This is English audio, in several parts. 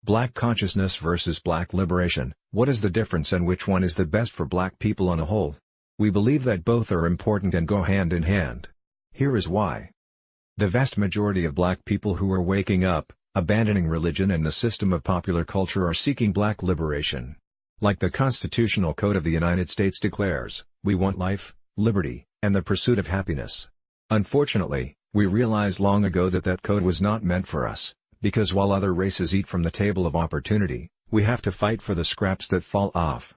Black consciousness versus Black liberation, what is the difference and which one is the best for Black people on a whole? We believe that both are important and go hand in hand. Here is why. The vast majority of Black people who are waking up, abandoning religion and the system of popular culture are seeking Black liberation. Like the Constitutional Code of the United States declares, we want life, liberty, and the pursuit of happiness. Unfortunately, we realized long ago that that code was not meant for us, because while other races eat from the table of opportunity, we have to fight for the scraps that fall off.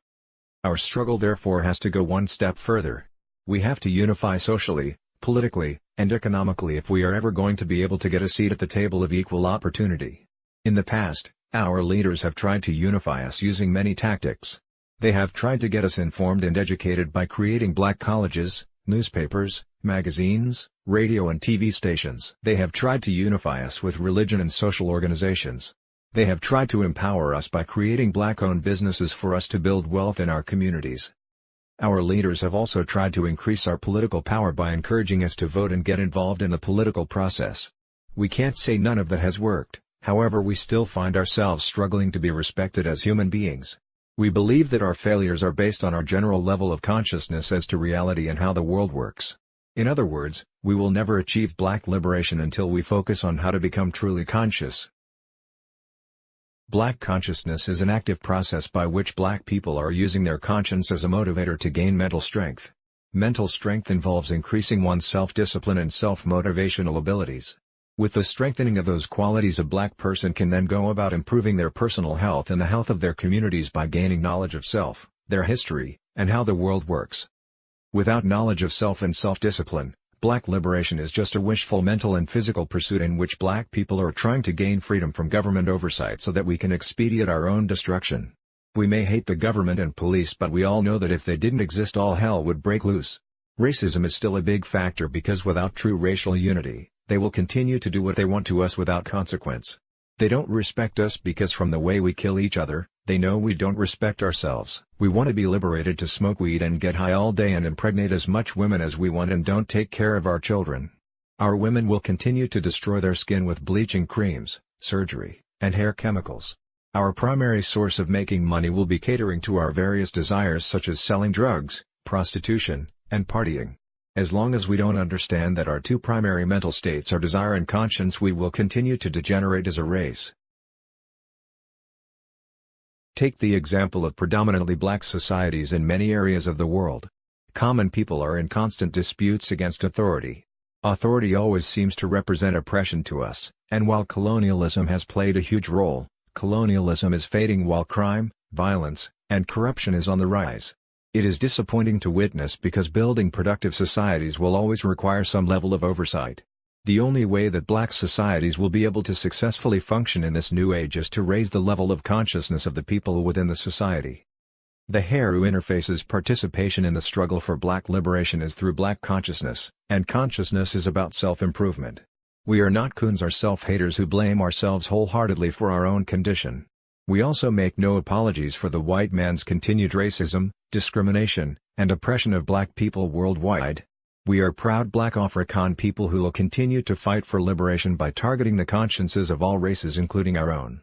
Our struggle therefore has to go one step further. We have to unify socially, politically, and economically if we are ever going to be able to get a seat at the table of equal opportunity. In the past, our leaders have tried to unify us using many tactics. They have tried to get us informed and educated by creating Black colleges, newspapers, magazines, radio and TV stations. They have tried to unify us with religion and social organizations. They have tried to empower us by creating Black-owned businesses for us to build wealth in our communities. Our leaders have also tried to increase our political power by encouraging us to vote and get involved in the political process. We can't say none of that has worked, however we still find ourselves struggling to be respected as human beings. We believe that our failures are based on our general level of consciousness as to reality and how the world works. In other words, we will never achieve Black liberation until we focus on how to become truly conscious. Black consciousness is an active process by which Black people are using their conscience as a motivator to gain mental strength. Mental strength involves increasing one's self-discipline and self-motivational abilities. With the strengthening of those qualities, a Black person can then go about improving their personal health and the health of their communities by gaining knowledge of self, their history, and how the world works. Without knowledge of self and self-discipline, Black liberation is just a wishful mental and physical pursuit in which Black people are trying to gain freedom from government oversight so that we can expedite our own destruction. We may hate the government and police, but we all know that if they didn't exist, all hell would break loose. Racism is still a big factor because without true racial unity, they will continue to do what they want to us without consequence. They don't respect us because from the way we kill each other, they know we don't respect ourselves. We want to be liberated to smoke weed and get high all day and impregnate as much women as we want and don't take care of our children. Our women will continue to destroy their skin with bleaching creams, surgery, and hair chemicals. Our primary source of making money will be catering to our various desires such as selling drugs, prostitution, and partying. As long as we don't understand that our two primary mental states are desire and conscience, we will continue to degenerate as a race. Take the example of predominantly Black societies in many areas of the world. Common people are in constant disputes against authority. Authority always seems to represent oppression to us, and while colonialism has played a huge role, colonialism is fading while crime, violence, and corruption is on the rise. It is disappointing to witness because building productive societies will always require some level of oversight. The only way that Black societies will be able to successfully function in this new age is to raise the level of consciousness of the people within the society. The HERU Interface's participation in the struggle for Black liberation is through Black consciousness, and consciousness is about self-improvement. We are not coons or self-haters who blame ourselves wholeheartedly for our own condition. We also make no apologies for the white man's continued racism, discrimination, and oppression of Black people worldwide. We are proud Black Afrakan people who will continue to fight for liberation by targeting the consciences of all races including our own.